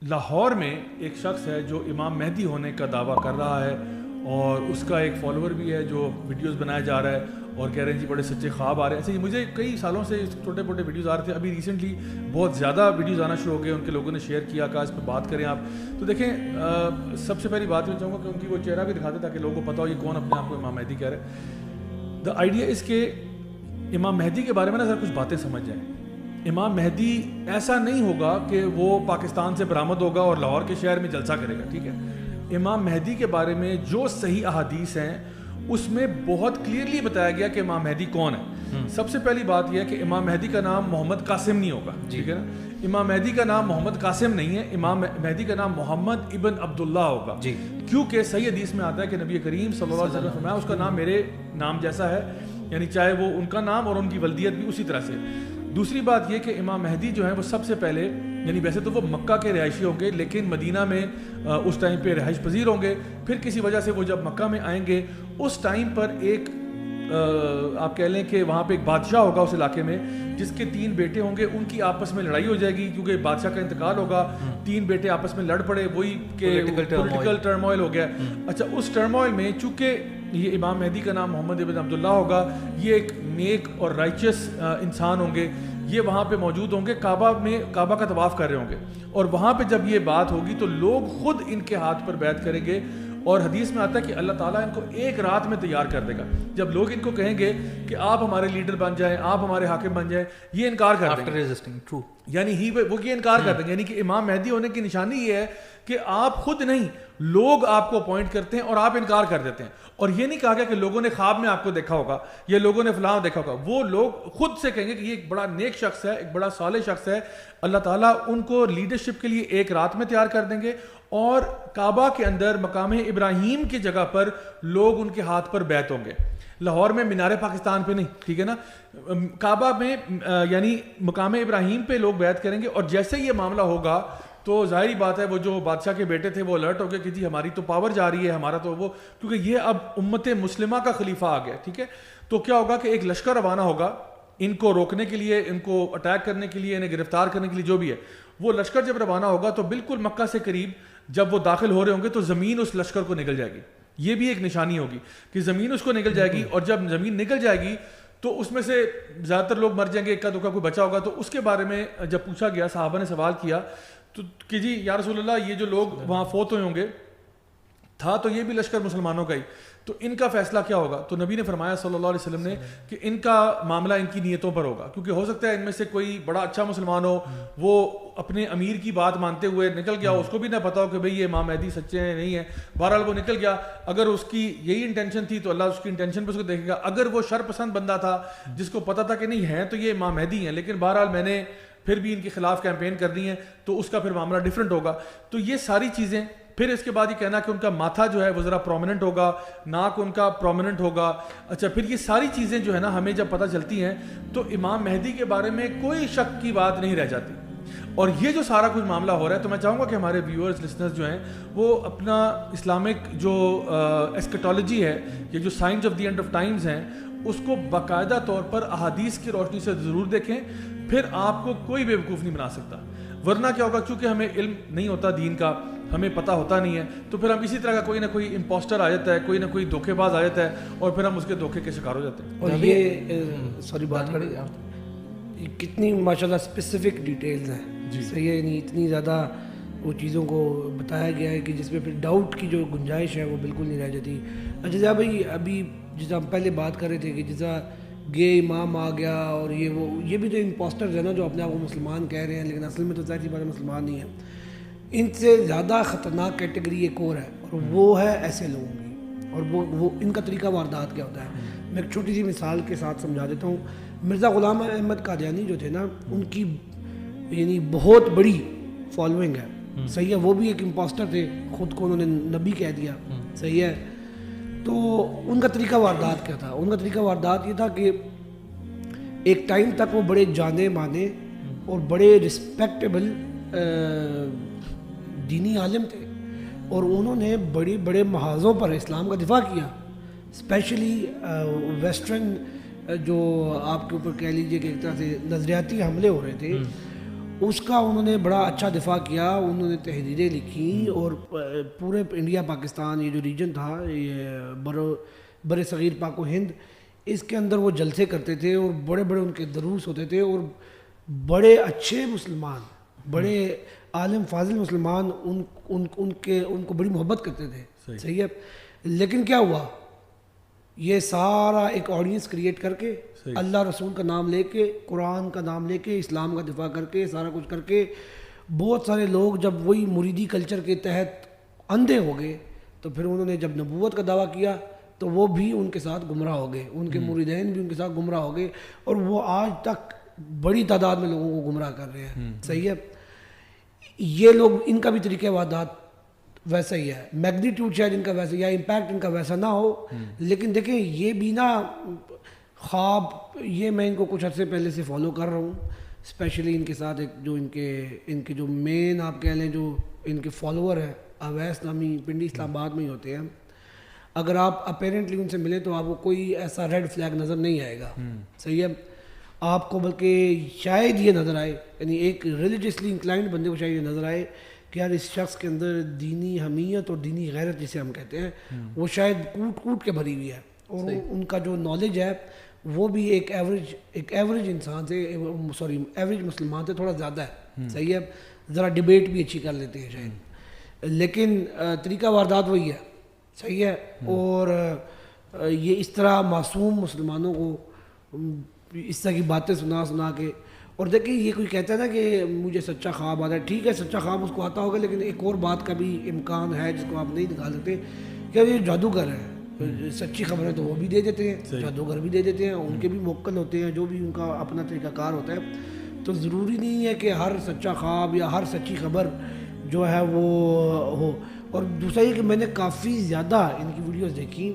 لاہور میں ایک شخص ہے جو امام مہدی ہونے کا دعویٰ کر رہا ہے اور اس کا ایک فالوور بھی ہے جو ویڈیوز بنایا جا رہا ہے اور کہہ رہے ہیں جی بڑے سچے خواب آ رہے ہیں. ایسے مجھے کئی سالوں سے چھوٹے موٹے ویڈیوز آ رہے تھے, ابھی ریسنٹلی بہت زیادہ ویڈیوز آنا شروع ہو گئے, ان کے لوگوں نے شیئر کیا, کہا اس پہ بات کریں آپ. تو دیکھیں سب سے پہلی بات میں چاہوں گا کہ ان کی وہ چہرہ بھی دکھاتے تاکہ لوگوں کو پتہ ہو یہ کون اپنے آپ کو امام مہدی کہہ رہے ہیں. دا آئیڈیا اس کے امام مہدی کے بارے میں نا ذرا کچھ باتیں سمجھ جائیں. امام مہدی ایسا نہیں ہوگا کہ وہ پاکستان سے برآمد ہوگا اور لاہور کے شہر میں جلسہ کرے گا, ٹھیک ہے. امام مہدی کے بارے میں جو صحیح احادیث ہیں اس میں بہت کلیئرلی بتایا گیا کہ امام مہدی کون ہے. سب سے پہلی بات یہ ہے کہ امام مہدی کا نام محمد قاسم نہیں ہوگا, ٹھیک ہے نا. امام مہدی کا نام محمد قاسم نہیں ہے, امام مہدی کا نام محمد ابن عبداللہ ہوگا, کیونکہ صحیح حدیث میں آتا ہے کہ نبی کریم صلی اللہ علیہ وسلم نے فرمایا اس کا نام میرے نام جیسا ہے, یعنی چاہے وہ ان کا نام اور ان کی ولدیت بھی اسی طرح سے. دوسری بات یہ کہ امام مہدی جو ہیں وہ سب سے پہلے, یعنی ویسے تو وہ مکہ کے رہائشی ہوں گے لیکن مدینہ میں اس ٹائم پہ رہائش پذیر ہوں گے. پھر کسی وجہ سے وہ جب مکہ میں آئیں گے اس ٹائم پر ایک آپ کہہ لیں کہ وہاں پہ ایک بادشاہ ہوگا اس علاقے میں جس کے 3 بیٹے ہوں گے, ان کی آپس میں لڑائی ہو جائے گی کیونکہ بادشاہ کا انتقال ہوگا. 3 بیٹے آپس میں لڑ پڑے, وہی کہ پولیٹیکل ٹرموائل ہو گیا. اچھا, اس ٹرموائل میں چونکہ یہ امام مہدی کا نام محمد ابن عبداللہ ہوگا, یہ ایک نیک اور رائچس انسان ہوں گے, یہ وہاں پہ موجود ہوں گے, کعبہ کا طواف کر رہے ہوں گے, اور وہاں پہ جب یہ بات ہوگی تو لوگ خود ان کے ہاتھ پر بیعت کریں گے. اور حدیث میں آتا ہے کہ اللہ تعالیٰ ان کو ایک رات میں تیار کر دے گا. جب لوگ ان کو کہیں گے کہ آپ ہمارے لیڈر بن جائیں, آپ ہمارے حاکم بن جائیں, یہ انکار کر دیں گے, یعنی وہ یہ انکار کر دیں گے. یعنی کہ امام مہدی ہونے کی نشانی یہ ہے کہ آپ خود نہیں, لوگ آپ کو اپوائنٹ کرتے ہیں اور آپ انکار کر دیتے ہیں. اور یہ نہیں کہا گیا کہ لوگوں نے خواب میں آپ کو دیکھا ہوگا یا لوگوں نے فلاں دیکھا ہوگا, وہ لوگ خود سے کہیں گے کہ یہ ایک بڑا نیک شخص ہے, ایک بڑا صالح شخص ہے. اللہ تعالیٰ ان کو لیڈرشپ کے لیے ایک رات میں تیار کر دیں گے اور کعبہ کے اندر مقام ابراہیم کی جگہ پر لوگ ان کے ہاتھ پر بیعت ہوں گے. لاہور میں مینار پاکستان پہ نہیں, ٹھیک ہے نا, کعبہ میں یعنی مقام ابراہیم پہ لوگ بیعت کریں گے. اور جیسے یہ معاملہ ہوگا تو ظاہری بات ہے وہ جو بادشاہ کے بیٹے تھے وہ الرٹ ہو گئے کہ جی ہماری تو پاور جا رہی ہے, ہمارا تو وہ, کیونکہ یہ اب امت مسلمہ کا خلیفہ آ گیا, ٹھیک ہے. تو کیا ہوگا کہ ایک لشکر روانہ ہوگا ان کو روکنے کے لیے, ان کو اٹیک کرنے کے لیے, انہیں گرفتار کرنے کے لیے, جو بھی ہے. وہ لشکر جب روانہ ہوگا تو بالکل مکہ سے قریب جب وہ داخل ہو رہے ہوں گے تو زمین اس لشکر کو نگل جائے گی. یہ بھی ایک نشانی ہوگی کہ زمین اس کو نگل جائے گی, اور جب زمین نگل جائے گی تو اس میں سے زیادہ تر لوگ مر جائیں گے, اکا دکا کوئی بچا ہوگا. تو اس کے بارے میں جب پوچھا گیا, صحابہ نے سوال کیا تو کہ جی یا رسول اللہ یہ جو لوگ وہاں فوت ہوئے ہوں گے, تھا تو یہ بھی لشکر مسلمانوں کا ہی, تو ان کا فیصلہ کیا ہوگا؟ تو نبی نے فرمایا صلی اللہ علیہ وسلم نے کہ ان کا معاملہ ان کی نیتوں پر ہوگا, کیونکہ ہو سکتا ہے ان میں سے کوئی بڑا اچھا مسلمان ہو, وہ اپنے امیر کی بات مانتے ہوئے نکل گیا, اس کو بھی نہ پتا ہو کہ بھئی یہ امام مہدی سچے ہیں نہیں ہیں, بہرحال وہ نکل گیا. اگر اس کی یہی انٹینشن تھی تو اللہ اس کی انٹینشن پہ اس کو دیکھے گا. اگر وہ شر پسند بندہ تھا جس کو پتا تھا کہ نہیں ہے تو یہ امام مہدی ہیں, لیکن بہرحال میں نے پھر بھی ان کے خلاف کیمپین کر دی ہیں, تو اس کا پھر معاملہ ڈیفرنٹ ہوگا. تو یہ ساری چیزیں. پھر اس کے بعد یہ کہنا کہ ان کا ماتھا جو ہے وہ ذرا پرومیننٹ ہوگا, ناک ان کا پرومیننٹ ہوگا. اچھا, پھر یہ ساری چیزیں جو ہے نا ہمیں جب پتہ چلتی ہیں تو امام مہدی کے بارے میں کوئی شک کی بات نہیں رہ جاتی. اور یہ جو سارا کچھ معاملہ ہو رہا ہے تو میں چاہوں گا کہ ہمارے ویورز لسنرز جو ہیں وہ اپنا اسلامک جو ایسکیٹالوجی ہے, یہ جو science of the end of Times ہیں, اس کو باقاعدہ طور پر احادیث کی روشنی سے ضرور دیکھیں. پھر آپ کو کوئی بیوقوف نہیں بنا سکتا. ورنہ کیا ہوگا, چونکہ ہمیں علم نہیں ہوتا دین کا, ہمیں پتہ ہوتا نہیں ہے, تو پھر ہم اسی طرح کا کوئی نہ کوئی امپوسٹر آ جاتا ہے, کوئی نہ کوئی دھوکے باز آ جاتا ہے, اور پھر ہم اس کے دھوکے کے شکار ہو جاتے ہیں. اور یہ سوری بات کریں کتنی ماشاءاللہ اسپیسیفک ڈیٹیلز ہیں, صحیح ہے, یعنی اتنی زیادہ وہ چیزوں کو بتایا گیا ہے کہ جس میں پھر ڈاؤٹ کی جو گنجائش ہے وہ بالکل نہیں رہ جاتی. اچھا بھائی, ابھی جیسا ہم پہلے بات کر رہے تھے کہ جیسا گے امام آ گیا اور یہ بھی تو امپوسٹرز ہیں نا جو اپنے آپ کو مسلمان کہہ رہے ہیں لیکن اصل میں تو ظاہر سی بات ہے مسلمان نہیں ہیں. ان سے زیادہ خطرناک کیٹیگری ایک اور ہے, اور وہ ہے ایسے لوگوں کی, اور وہ ان کا طریقہ واردات کیا ہوتا ہے. میں ایک چھوٹی سی مثال کے ساتھ سمجھا دیتا ہوں. مرزا غلام احمد قادیانی جو تھے نا, ان کی یعنی بہت بڑی فالوئنگ ہے, صحیح ہے, وہ بھی ایک امپوسٹر تھے, خود کو انہوں نے نبی کہہ دیا, صحیح ہے. تو ان کا طریقہ واردات کیا تھا؟ ان کا طریقہ واردات یہ تھا کہ ایک ٹائم تک وہ بڑے جانے مانے اور بڑے رسپیکٹیبل دینی عالم تھے, اور انہوں نے بڑی بڑے محاذوں پر اسلام کا دفاع کیا, اسپیشلی ویسٹرن جو آپ کے اوپر کہہ لیجیے کہ ایک طرح سے نظریاتی حملے ہو رہے تھے, اس کا انہوں نے بڑا اچھا دفاع کیا, انہوں نے تحریریں لکھی اور پورے انڈیا پاکستان یہ جو ریجن تھا یہ بر صغیر پاک و ہند, اس کے اندر وہ جلسے کرتے تھے اور بڑے بڑے ان کے دروس ہوتے تھے اور بڑے اچھے مسلمان, بڑے عالم فاضل مسلمان ان کو بڑی محبت کرتے تھے. صحیح ہے. لیکن کیا ہوا, یہ سارا ایک آڈینس کریٹ کر کے اللہ رسول کا نام لے کے, قرآن کا نام لے کے, اسلام کا دفاع کر کے, سارا کچھ کر کے, بہت سارے لوگ جب وہی مریدی کلچر کے تحت اندھے ہو گئے تو پھر انہوں نے جب نبوت کا دعویٰ کیا تو وہ بھی ان کے ساتھ گمراہ ہو گئے, ان کے مریدین بھی ان کے ساتھ گمراہ ہو گئے اور وہ آج تک بڑی تعداد میں لوگوں کو گمراہ کر رہے ہیں. صحیح ہے. یہ لوگ, ان کا بھی طریقہ وادات ویسا ہی ہے, میگنیٹیوڈ شاید ان کا ویسا یا امپیکٹ ان کا ویسا نہ ہو, لیکن دیکھیں یہ بھی نا خواب, یہ میں ان کو کچھ عرصے پہلے سے فالو کر رہا ہوں, اسپیشلی ان کے ساتھ ایک جو ان کے جو مین آپ کہہ لیں جو ان کے فالوور ہیں, اویس نامی پنڈی اسلام آباد میں ہی ہوتے ہیں. اگر آپ اپیرنٹلی ان سے ملیں تو آپ کو کوئی ایسا ریڈ فلیگ نظر نہیں آئے گا. صحیح ہے. آپ کو بلکہ شاید یہ نظر آئے, یعنی ایک ریلیجیسلی انکلائنڈ بندے کو شاید یہ نظر آئے کہ یار اس شخص کے اندر دینی حمیت اور دینی غیرت جسے ہم کہتے ہیں وہ شاید کوٹ کے بھری ہوئی ہے, اور ان کا جو نالج ہے وہ بھی ایک ایوریج انسان سے, ایوریج مسلمان سے تھوڑا زیادہ ہے. صحیح ہے. ذرا ڈبیٹ بھی اچھی کر لیتے ہیں شاید, لیکن طریقہ واردات وہی ہے. صحیح ہے. اور یہ اس طرح معصوم مسلمانوں کو اس طرح کی باتیں سنا کے, اور دیکھیں یہ کوئی کہتا ہے نا کہ مجھے سچا خواب آتا ہے, ٹھیک ہے سچا خواب اس کو آتا ہوگا, لیکن ایک اور بات کا بھی امکان ہے جس کو آپ نہیں نکال سکتے کہ یہ جادوگر ہے, سچی خبریں تو وہ بھی دے دیتے ہیں, جادوگر بھی دے دیتے ہیں, ان کے بھی موکل ہوتے ہیں, جو بھی ان کا اپنا طریقہ کار ہوتا ہے. تو ضروری نہیں ہے کہ ہر سچا خواب یا ہر سچی خبر جو ہے وہ ہو. اور دوسرا یہ کہ میں نے کافی زیادہ ان کی ویڈیوز دیکھی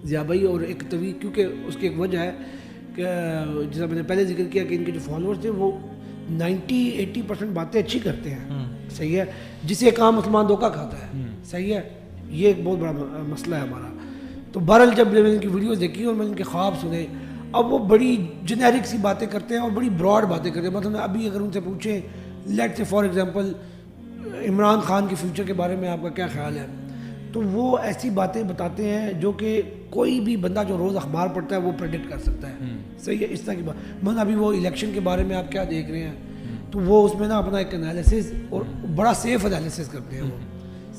ضیاء بھائی, اور ایک طویل, کیونکہ اس کی ایک وجہ ہے کہ جیسا میں نے پہلے ذکر کیا کہ ان کے جو فالوورز تھے وہ 90-80% باتیں اچھی کرتے ہیں. صحیح ہے. جسے ایک عام مسلمان دھوکہ کھاتا ہے. صحیح ہے. یہ ایک بہت بڑا مسئلہ ہے ہمارا. تو بہرحال جب میں نے ان کی ویڈیوز دیکھی اور میں نے ان کے خواب سنے, اب وہ بڑی جنیرک سی باتیں کرتے ہیں اور بڑی براڈ باتیں کرتے ہیں. مطلب ابھی اگر ان سے پوچھیں لیٹ سے فار ایگزامپل عمران خان کے فیوچر کے بارے میں آپ کا کیا خیال ہے, تو وہ ایسی باتیں بتاتے ہیں جو کہ کوئی بھی بندہ جو روز اخبار پڑھتا ہے وہ پریڈکٹ کر سکتا ہے. صحیح ہے. اس طرح کی بات. مثلا ابھی وہ الیکشن کے بارے میں آپ کیا دیکھ رہے ہیں, تو وہ اس میں نا اپنا ایک انالیسس, اور بڑا سیف انالیسس کرتے ہیں وہ.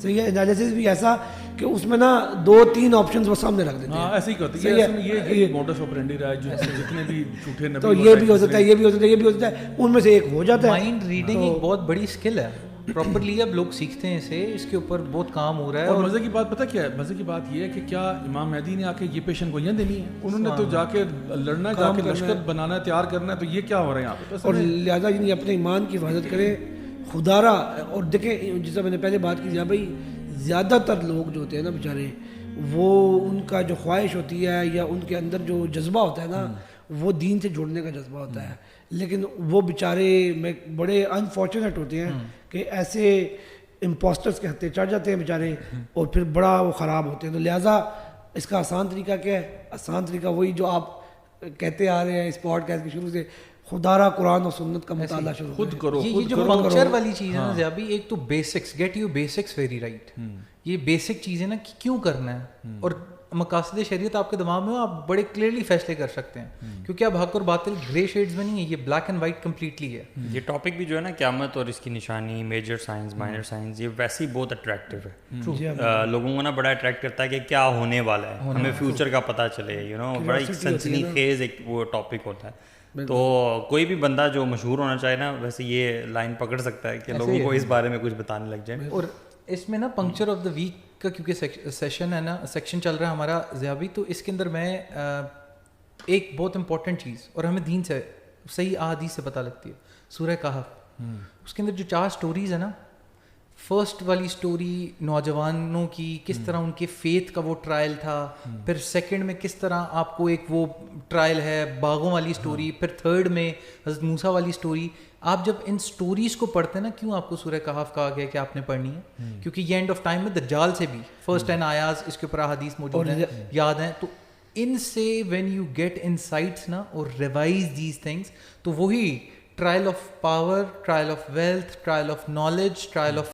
صحیح ہے. انالیسس بھی ایسا کہ اس میں نا 2-3 آپشنز وہ سامنے رکھ دیتے ہیں. ایسے ہی کرتے ہیں. یہ موڈس آپرینڈی رہا ہے جتنے بھی جھوٹے نبی, تو یہ بھی ہو سکتا ہے, یہ بھی ہو سکتا ہے, یہ بھی ہو سکتا ہے, ان میں سے ایک ہو جاتا ہے. مائنڈ ریڈنگ ایک بہت بڑی اسکل ہے, پراپرلی اب لوگ سیکھتے ہیں اسے, اس کے اوپر بہت کام ہو رہا ہے. اور مزے کی بات پتہ کیا ہے, مزے کی بات یہ ہے کہ کیا امام مہدی نے آ کے یہ پیشن گوئیاں دینی ہے, انہوں نے تو جا کے لڑنا ہے, جا کے لشکر بنانا ہے, تیار کرنا ہے. تو یہ کیا ہو رہا ہے یہاں پہ, اور لہٰذا یعنی اپنے ایمان کی حفاظت کریں خدا را. اور دیکھیں جیسا میں نے پہلے بات کی ضیاء بھائی, زیادہ تر لوگ جو ہوتے ہیں نا بیچارے, وہ ان کا جو خواہش ہوتی ہے یا ان کے اندر جو جذبہ ہوتا ہے نا, وہ دین سے جڑنے کا جذبہ ہوتا ہے, لیکن وہ بیچارے میں بڑے انفارچونیٹ ہوتے ہیں کہ ایسے امپوسٹرز کے ہتھے چڑھ جاتے ہیں بیچارے, اور پھر بڑا وہ خراب ہوتے ہیں. تو لہٰذا اس کا آسان طریقہ کیا ہے, آسان طریقہ وہی جو آپ کہتے آ رہے ہیں اس پوڈ کاسٹ کے شروع سے, خدا را قرآن اور سنت کا مطالعہ شروع خود کرو. یہ جو پنکچر والی چیز ہے نا ضیاء بھائی, ایک تو basics, get you basics very right. یہ بیسک چیز ہے نا کہ کیوں کرنا ہے, اور مقاصد شریعت آپ کے دماغ میں ہو, آپ بڑے کلیئرلی فیصلے کر سکتے ہیں, کیونکہ اب حق اور باطل گرے شیڈز میں نہیں ہے, یہ بلیک اینڈ وائٹ کمپلیٹلی ہے. یہ ٹاپک بھی جو ہے نا قیامت اور اس کی نشانی, میجر سائنس, مائنر سائنس, یہ ویسے ہی بہت اٹریکٹیو ہے. لوگوں کو نا بڑا اٹریکٹ کرتا ہے کہ کیا ہونے والا ہے, ہمیں فیوچر کا پتہ چلے, یو نو, بڑا ایک سنسنی خیز ایک وہ ٹاپک ہوتا ہے. تو کوئی بھی بندہ جو مشہور ہونا چاہے نا, ویسے یہ لائن پکڑ سکتا ہے کہ لوگوں کو اس بارے میں کچھ بتانے لگ جائیں. اور اس میں نا پنکچر آف دا ویک کا کیونکہ سیشن ہے نا, سیکشن چل رہا ہے ہمارا ضیاء بھائی, تو اس کے اندر میں ایک بہت امپورٹنٹ چیز, اور ہمیں دین سے صحیح احادیث سے پتہ لگتی ہے, سورہ کہف. اس کے اندر جو 4 سٹوریز ہیں نا, فرسٹ والی سٹوری نوجوانوں کی, کس طرح ان کے فیتھ کا وہ ٹرائل تھا, پھر سیکنڈ میں کس طرح آپ کو ایک وہ ٹرائل ہے باغوں والی سٹوری, پھر تھرڈ میں حضرت موسیٰ والی سٹوری. آپ جب ان سٹوریز کو پڑھتے ہیں نا, کیوں آپ کو سورہ کہف کہا گیا کہ آپ نے پڑھنی ہے, کیونکہ یہ اینڈ آف ٹائم میں دجال سے بھی فرسٹ 10 آیات اس کے اوپر احادیث موجود ہیں, یاد ہیں. تو ان سے وین یو گیٹ انسائٹس نا اور ریوائز دیز تھنگس, تو وہی trial of power, trial of wealth, trial of knowledge, trial of